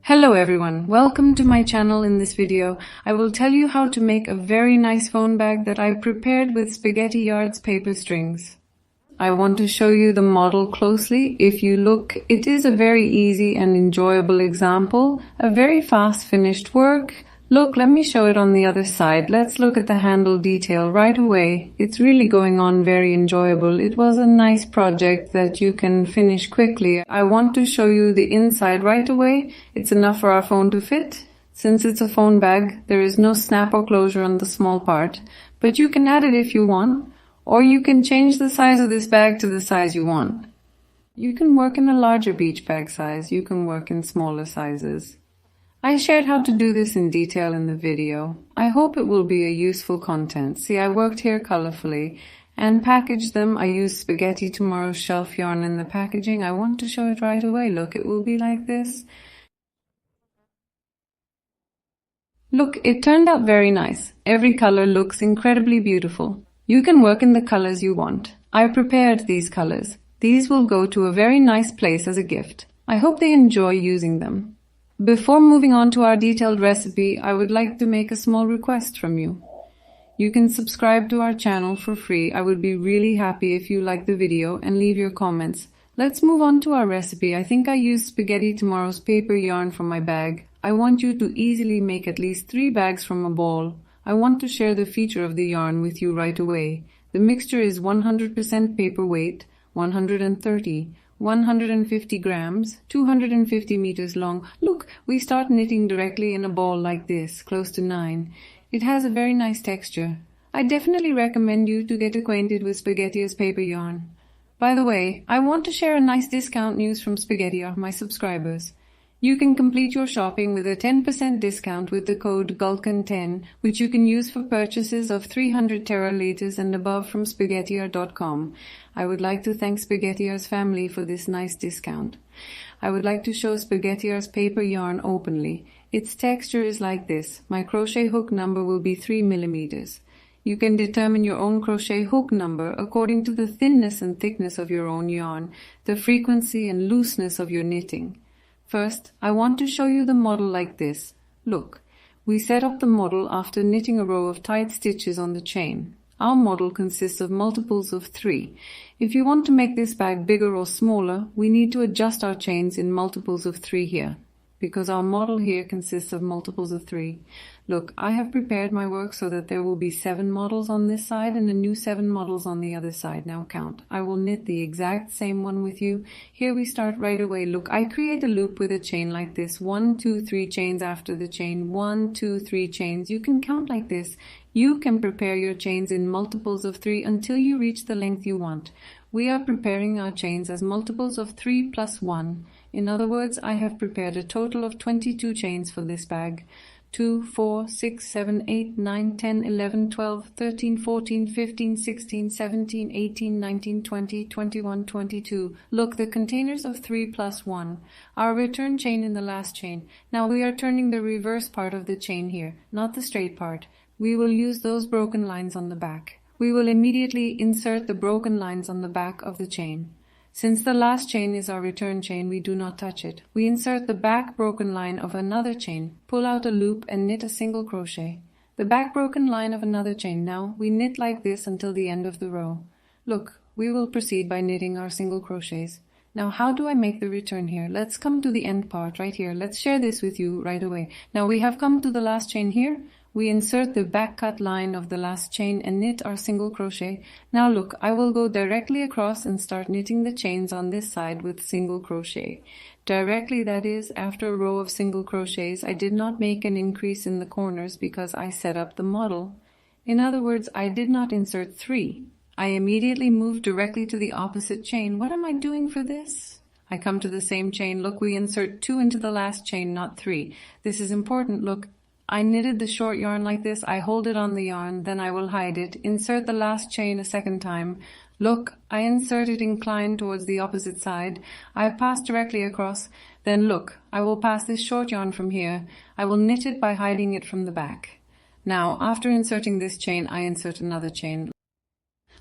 Hello everyone, welcome to my channel. In this video, I will tell you how to make a very nice phone bag that I prepared with spaghetti yards paper strings. I want to show you the model closely. If you look, it is a very easy and enjoyable example, a very fast finished work. Look, let me show it on the other side. Let's look at the handle detail right away. It's really going on very enjoyable. It was a nice project that you can finish quickly. I want to show you the inside right away. It's enough for our phone to fit. Since it's a phone bag, there is no snap or closure on the small part, but you can add it if you want, or you can change the size of this bag to the size you want. You can work in a larger beach bag size. You can work in smaller sizes. I shared how to do this in detail in the video. I hope it will be a useful content. See, I worked here colorfully and packaged them. I used Spaghetti Tomorrow's shelf yarn in the packaging. I want to show it right away. Look, it will be like this. Look, it turned out very nice. Every color looks incredibly beautiful. You can work in the colors you want. I prepared these colors. These will go to a very nice place as a gift. I hope they enjoy using them. Before moving on to our detailed recipe, I would like to make a small request from you. You can subscribe to our channel for free. I would be really happy if you like the video and leave your comments. Let's move on to our recipe. I think I used Spaghetti Tomorrow's paper yarn from my bag. I want you to easily make at least 3 bags from a ball. I want to share the feature of the yarn with you right away. The mixture is 100% paper weight, 150 grams, 250 meters long. Look, we start knitting directly in a ball like this, close to 9. It has a very nice texture. I definitely recommend you to get acquainted with Spaghetti's paper yarn. By the way, I want to share a nice discount news from Spaghetti of my subscribers. You can complete your shopping with a 10% discount with the code GULKAN10, which you can use for purchases of 300 teraliters and above from spaghettiar.com. I would like to thank Spaghettiar's family for this nice discount. I would like to show Spaghettiar's paper yarn openly. Its texture is like this. My crochet hook number will be 3 millimeters. You can determine your own crochet hook number according to the thinness and thickness of your own yarn, the frequency and looseness of your knitting. First, I want to show you the model like this. Look, we set up the model after knitting a row of tied stitches on the chain. Our model consists of multiples of 3. If you want to make this bag bigger or smaller, we need to adjust our chains in multiples of 3 here, because our model here consists of multiples of 3. Look, I have prepared my work so that there will be 7 models on this side and a new 7 models on the other side. Now count. I will knit the exact same one with you. Here we start right away. Look, I create a loop with a chain like this. 1, 2, 3 chains after the chain. 1, 2, 3 chains. You can count like this. You can prepare your chains in multiples of 3 until you reach the length you want. We are preparing our chains as multiples of 3 plus 1. In other words, I have prepared a total of 22 chains for this bag. 2, 4, 6, 7, 8, 9, 10, 11, 12, 13, 14, 15, 16, 17, 18, 19, 20, 21, 22. Look, the containers of 3 plus 1. Our return chain in the last chain. Now we are turning the reverse part of the chain here, not the straight part. We will use those broken lines on the back. We will immediately insert the broken lines on the back of the chain. Since the last chain is our return chain, we do not touch it. We insert the back broken line of another chain, pull out a loop and knit a single crochet. The back broken line of another chain. Now we knit like this until the end of the row. Look, we will proceed by knitting our single crochets. Now how do I make the return here? Let's come to the end part right here. Let's share this with you right away. Now we have come to the last chain here. We insert the back cut line of the last chain and knit our single crochet. Now look, I will go directly across and start knitting the chains on this side with single crochet. Directly, that is, after a row of single crochets. I did not make an increase in the corners because I set up the model. In other words, I did not insert 3. I immediately moved directly to the opposite chain. What am I doing for this? I come to the same chain. Look, we insert 2 into the last chain, not 3. This is important. Look, I knitted the short yarn like this. I hold it on the yarn, then I will hide it. Insert the last chain a second time. Look, I insert it inclined towards the opposite side. I pass directly across. Then look, I will pass this short yarn from here. I will knit it by hiding it from the back. Now, after inserting this chain, I insert another chain.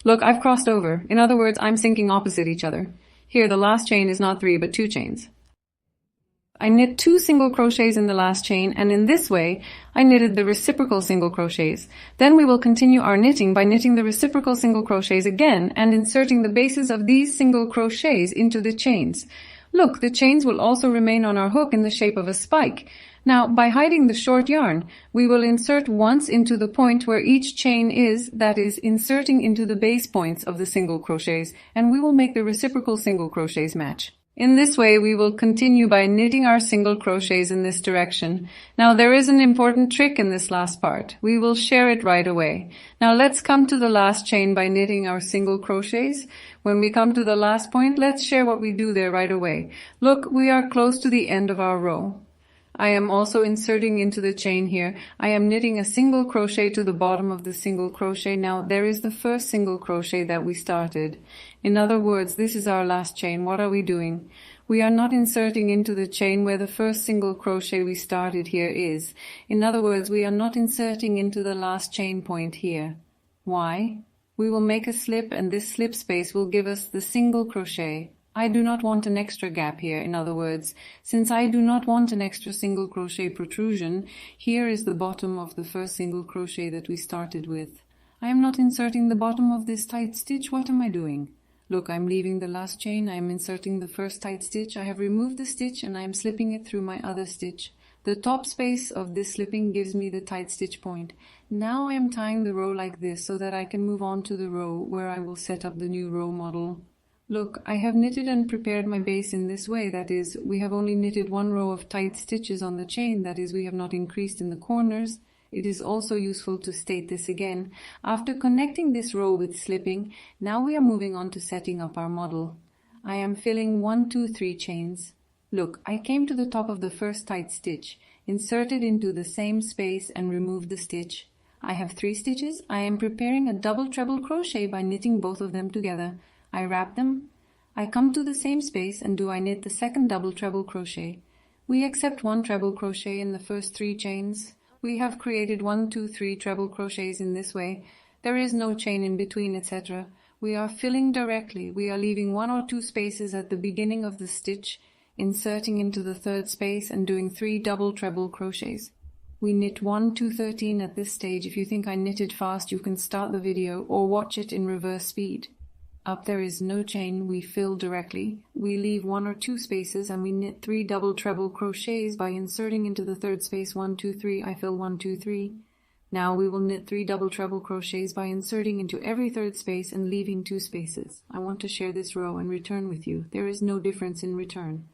Look, I've crossed over. In other words, I'm sinking opposite each other. Here, the last chain is not 3, but 2 chains. I knit 2 single crochets in the last chain, and in this way, I knitted the reciprocal single crochets. Then we will continue our knitting by knitting the reciprocal single crochets again and inserting the bases of these single crochets into the chains. Look, the chains will also remain on our hook in the shape of a spike. Now, by hiding the short yarn, we will insert once into the point where each chain is, that is, inserting into the base points of the single crochets, and we will make the reciprocal single crochets match. In this way, we will continue by knitting our single crochets in this direction. Now, there is an important trick in this last part. We will share it right away. Now, let's come to the last chain by knitting our single crochets. When we come to the last point, let's share what we do there right away. Look, we are close to the end of our row. I am also inserting into the chain here. I am knitting a single crochet to the bottom of the single crochet. Now, there is the first single crochet that we started. In other words, this is our last chain. What are we doing? We are not inserting into the chain where the first single crochet we started here is. In other words, we are not inserting into the last chain point here. Why? We will make a slip, and this slip space will give us the single crochet. I do not want an extra gap here. In other words, since I do not want an extra single crochet protrusion, here is the bottom of the first single crochet that we started with. I am not inserting the bottom of this tight stitch. What am I doing? Look, I'm leaving the last chain. I am inserting the first tight stitch. I have removed the stitch and I am slipping it through my other stitch. The top space of this slipping gives me the tight stitch point. Now I am tying the row like this so that I can move on to the row where I will set up the new row model. Look, I have knitted and prepared my base in this way. That is, we have only knitted one row of tight stitches on the chain. That is, we have not increased in the corners. It is also useful to state this again. After connecting this row with slipping, now we are moving on to setting up our model. I am filling 1, 2, 3 chains. Look, I came to the top of the first tight stitch, inserted into the same space and removed the stitch. I have 3 stitches. I am preparing a double treble crochet by knitting both of them together. I wrap them. I come to the same space and I knit the second double treble crochet. We accept 1 treble crochet in the first 3 chains. We have created 1, 2, 3 treble crochets in this way. There is no chain in between, etc. We are filling directly. We are leaving 1 or 2 spaces at the beginning of the stitch, inserting into the third space and doing 3 double treble crochets. We knit 1, 2, 13 at this stage. If you think I knitted fast, you can start the video or watch it in reverse speed. Up there is no chain, we fill directly. We leave 1 or 2 spaces and we knit 3 double treble crochets by inserting into the third space 1, 2, 3. I fill 1, 2, 3. Now we will knit 3 double treble crochets by inserting into every third space and leaving 2 spaces. I want to share this row and return with you. There is no difference in return.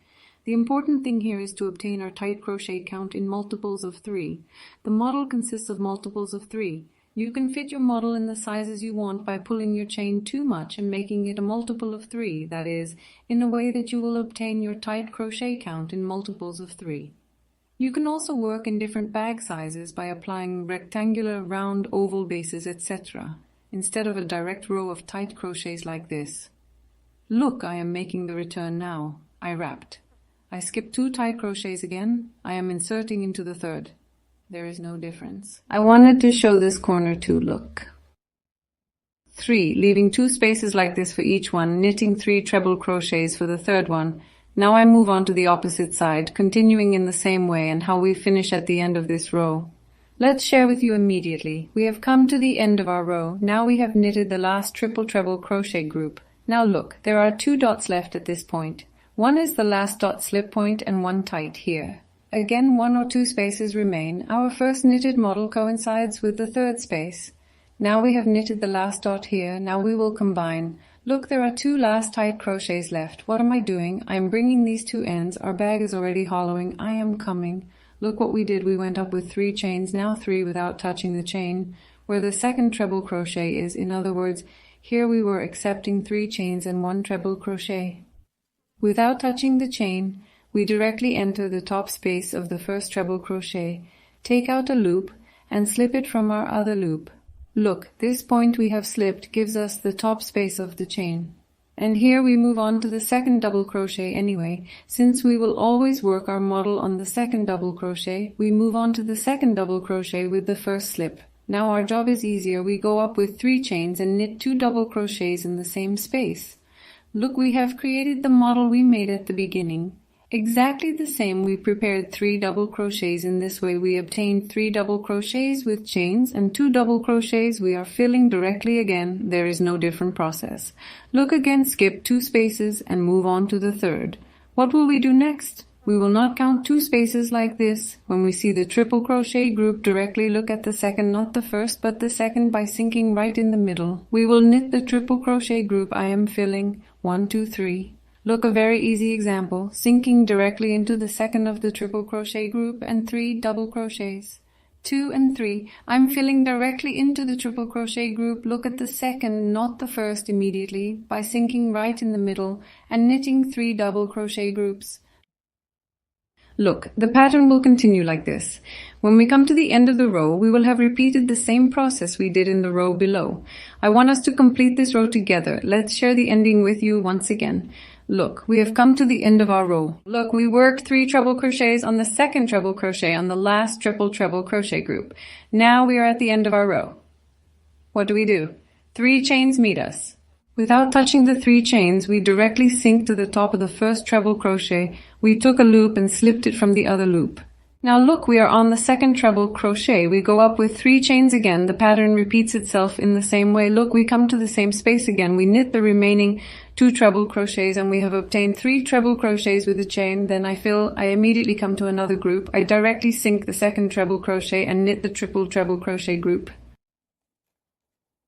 The important thing here is to obtain our tight crochet count in multiples of 3. The model consists of multiples of 3. You can fit your model in the sizes you want by pulling your chain too much and making it a multiple of 3, that is, in a way that you will obtain your tight crochet count in multiples of 3. You can also work in different bag sizes by applying rectangular, round, oval bases, etc., instead of a direct row of tight crochets like this. Look, I am making the return now. I wrapped. I skipped 2 tight crochets again. I am inserting into the third. There is no difference. I wanted to show this corner too, look. 3, leaving 2 spaces like this for each one, knitting 3 treble crochets for the third one. Now I move on to the opposite side, continuing in the same way and how we finish at the end of this row. Let's share with you immediately. We have come to the end of our row. Now we have knitted the last triple treble crochet group. Now look, there are 2 dots left at this point. One is the last dot slip point and 1 tight here. Again, 1 or 2 spaces remain. Our first knitted model coincides with the third space. Now we have knitted the last dot here. Now we will combine. Look, there are 2 last tight crochets left. What am I doing? I am bringing these 2 ends. Our bag is already hollowing. I am coming. Look what we did. We went up with 3 chains, now 3 without touching the chain, where the second treble crochet is. In other words, here we were accepting 3 chains and 1 treble crochet. Without touching the chain, we directly enter the top space of the first treble crochet, take out a loop, and slip it from our other loop. Look, this point we have slipped gives us the top space of the chain. And here we move on to the second double crochet anyway. Since we will always work our model on the second double crochet, we move on to the second double crochet with the first slip. Now our job is easier. We go up with 3 chains and knit 2 double crochets in the same space. Look, we have created the model we made at the beginning. Exactly the same, we prepared 3 double crochets. In this way we obtained 3 double crochets with chains and 2 double crochets we are filling directly again. There is no different process. Look again, skip 2 spaces and move on to the third. What will we do next? We will not count 2 spaces like this. When we see the triple crochet group, directly look at the second, not the first, but the second, by sinking right in the middle. We will knit the triple crochet group I am filling. 1, 2, 3. Look, a very easy example, sinking directly into the second of the triple crochet group and 3 double crochets. 2 and 3. I'm filling directly into the triple crochet group. Look at the second, not the first, immediately, by sinking right in the middle and knitting 3 double crochet groups. Look, the pattern will continue like this. When we come to the end of the row, we will have repeated the same process we did in the row below. I want us to complete this row together. Let's share the ending with you once again. Look, we have come to the end of our row. Look, we worked 3 treble crochets on the second treble crochet on the last triple treble crochet group. Now we are at the end of our row. What do? 3 chains meet us. Without touching the 3 chains, we directly sink to the top of the first treble crochet. We took a loop and slipped it from the other loop. Now look, we are on the second treble crochet. We go up with 3 chains again. The pattern repeats itself in the same way. Look, we come to the same space again. We knit the remaining 2 treble crochets and we have obtained 3 treble crochets with a chain. Then I immediately come to another group. I directly sink the second treble crochet and knit the triple treble crochet group.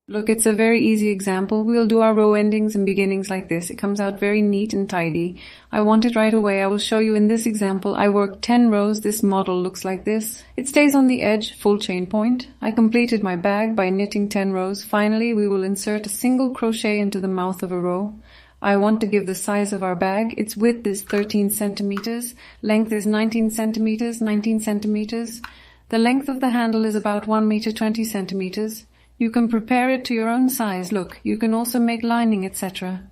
Look, it's a very easy example. We'll do our row endings and beginnings like this. It comes out very neat and tidy. I want it right away. I will show you in this example. I worked 10 rows. This model looks like this. It stays on the edge, full chain point. I completed my bag by knitting 10 rows. Finally, we will insert a single crochet into the mouth of a row. I want to give the size of our bag. Its width is 13 centimeters. Length is 19 centimeters. The length of the handle is about 1 meter 20 centimeters. You can prepare it to your own size. Look, you can also make lining, etc.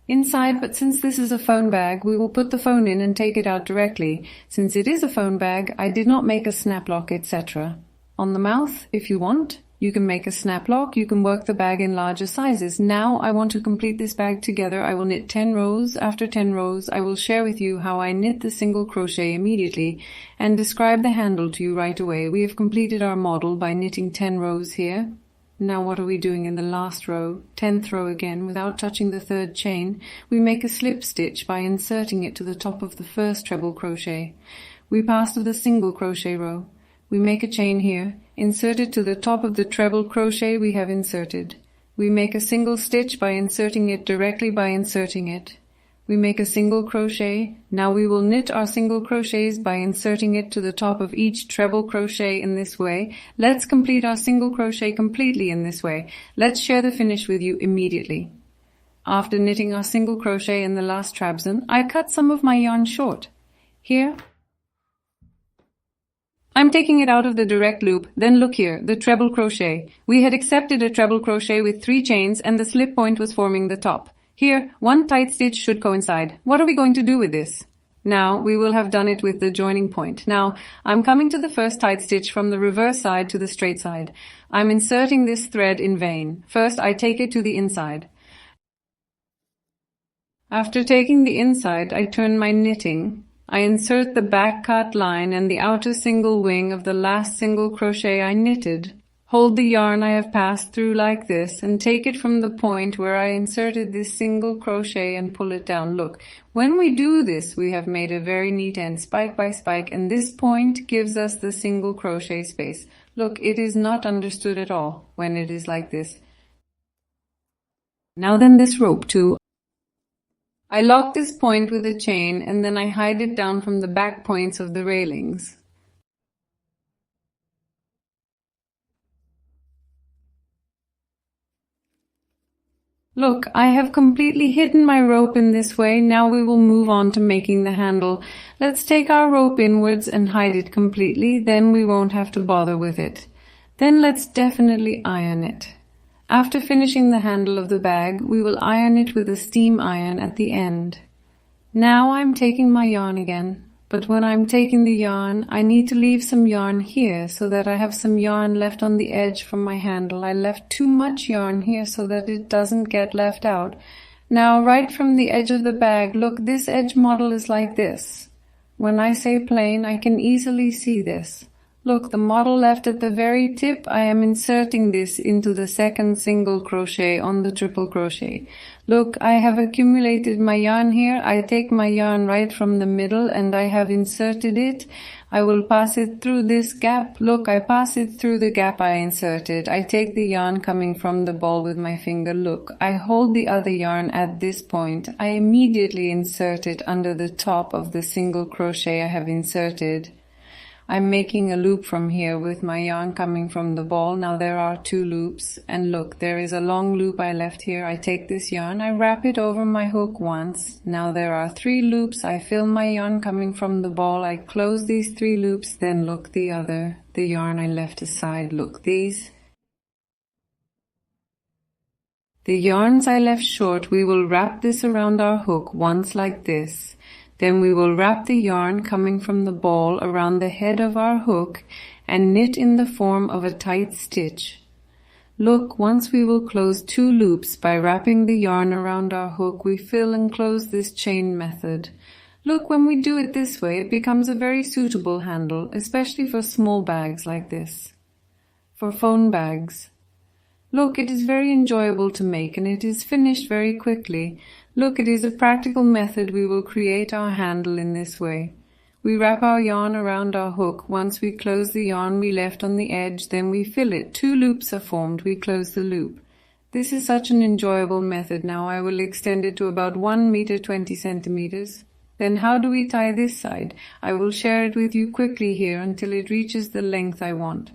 inside, but since this is a phone bag, we will put the phone in and take it out directly. Since it is a phone bag, I did not make a snap lock, etc. On the mouth, if you want, you can make a snap lock. You can work the bag in larger sizes. Now I want to complete this bag together. I will knit 10 rows. After 10 rows, I will share with you how I knit the single crochet immediately and describe the handle to you right away. We have completed our model by knitting 10 rows here. Now what are we doing in the last row? 10th row again, without touching the 3rd chain. We make a slip stitch by inserting it to the top of the first treble crochet. We pass to the single crochet row. We make a chain here, insert it to the top of the treble crochet we have inserted. We make a single stitch by inserting it directly by inserting it. We make a single crochet. Now we will knit our single crochets by inserting it to the top of each treble crochet in this way. Let's complete our single crochet completely in this way. Let's share the finish with you immediately. After knitting our single crochet in the last trabzan, I cut some of my yarn short. Here, I'm taking it out of the direct loop. Then look here, the treble crochet. We had accepted a treble crochet with 3 chains and the slip point was forming the top. Here, 1 tight stitch should coincide. What are we going to do with this? Now, we will have done it with the joining point. Now, I'm coming to the first tight stitch from the reverse side to the straight side. I'm inserting this thread in vain. First, I take it to the inside. After taking the inside, I turn my knitting. I insert the back cut line and the outer single wing of the last single crochet I knitted. Hold the yarn I have passed through like this and take it from the point where I inserted this single crochet and pull it down. Look, when we do this, we have made a very neat end, spike by spike, and this point gives us the single crochet space. Look, it is not understood at all when it is like this. Now then this rope too. I lock this point with a chain and then I hide it down from the back points of the railings. Look, I have completely hidden my rope in this way. Now we will move on to making the handle. Let's take our rope inwards and hide it completely. Then we won't have to bother with it. Then let's definitely iron it. After finishing the handle of the bag, we will iron it with a steam iron at the end. Now I'm taking my yarn again. But when I'm taking the yarn, I need to leave some yarn here so that I have some yarn left on the edge from my handle. I left too much yarn here so that it doesn't get left out. Now, right from the edge of the bag, look, this edge model is like this. When I say plain, I can easily see this. Look, the model left at the very tip, I am inserting this into the second single crochet on the triple crochet. Look, I have accumulated my yarn here. I take my yarn right from the middle and I have inserted it. I will pass it through this gap. Look, I pass it through the gap I inserted. I take the yarn coming from the ball with my finger. Look, I hold the other yarn at this point. I immediately insert it under the top of the single crochet I have inserted. I'm making a loop from here with my yarn coming from the ball. Now there are 2 loops, and look, there is a long loop I left here. I take this yarn, I wrap it over my hook once. Now there are 3 loops. I fill my yarn coming from the ball. I close these 3 loops, then look the yarn I left aside. Look, these. The yarns I left short, we will wrap this around our hook once like this. Then we will wrap the yarn coming from the ball around the head of our hook and knit in the form of a tight stitch. Look, once we will close 2 loops by wrapping the yarn around our hook, we fill and close this chain method. Look, when we do it this way, it becomes a very suitable handle, especially for small bags like this. For phone bags. Look, it is very enjoyable to make and it is finished very quickly. Look, it is a practical method. We will create our handle in this way. We wrap our yarn around our hook. Once we close the yarn we left on the edge, then we fill it. 2 loops are formed. We close the loop. This is such an enjoyable method. Now I will extend it to about 1 meter 20 centimeters. Then how do we tie this side? I will share it with you quickly here until it reaches the length I want.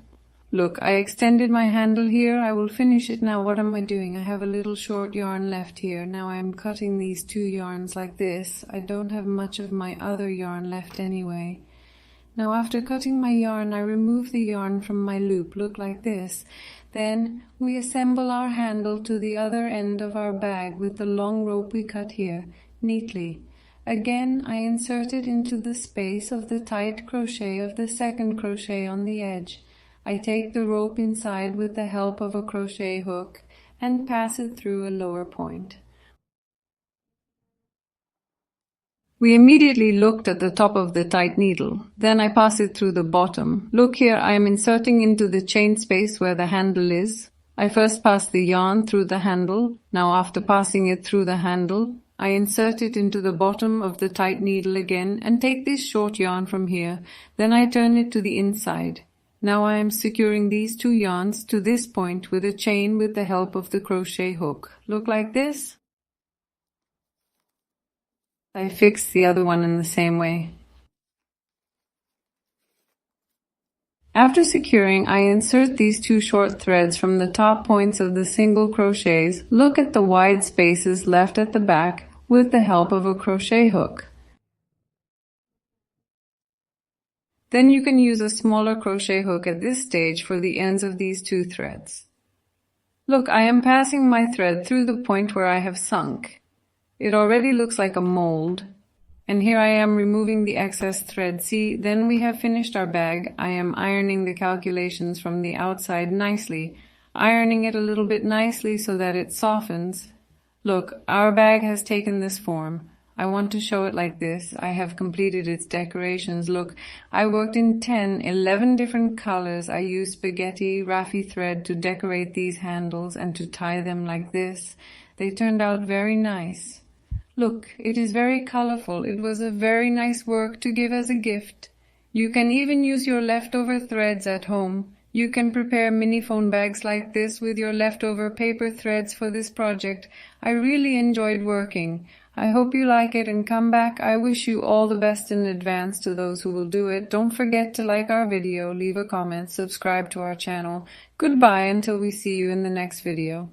Look, I extended my handle here. I will finish it now. What am I doing? I have a little short yarn left here. Now I am cutting these 2 yarns like this. I don't have much of my other yarn left anyway. Now after cutting my yarn, I remove the yarn from my loop. Look, like this. Then we assemble our handle to the other end of our bag with the long rope we cut here, neatly. Again, I insert it into the space of the tight crochet of the second crochet on the edge. I take the rope inside with the help of a crochet hook and pass it through a lower point. We immediately looked at the top of the tight needle. Then I pass it through the bottom. Look here, I am inserting into the chain space where the handle is. I first pass the yarn through the handle. Now after passing it through the handle, I insert it into the bottom of the tight needle again and take this short yarn from here. Then I turn it to the inside. Now I am securing these 2 yarns to this point with a chain with the help of the crochet hook. Look, like this. I fix the other one in the same way. After securing, I insert these 2 short threads from the top points of the single crochets. Look at the wide spaces left at the back with the help of a crochet hook. Then you can use a smaller crochet hook at this stage for the ends of these 2 threads. Look, I am passing my thread through the point where I have sunk. It already looks like a mold. And here I am removing the excess thread. See, then we have finished our bag. I am ironing the calculations from the outside nicely, ironing it a little bit nicely so that it softens. Look, our bag has taken this form. I want to show it like this. I have completed its decorations. Look, I worked in 11 different colors. I used spaghetti, raffia thread to decorate these handles and to tie them like this. They turned out very nice. Look, it is very colorful. It was a very nice work to give as a gift. You can even use your leftover threads at home. You can prepare mini phone bags like this with your leftover paper threads for this project. I really enjoyed working. I hope you like it and come back. I wish you all the best in advance to those who will do it. Don't forget to like our video, leave a comment, subscribe to our channel. Goodbye until we see you in the next video.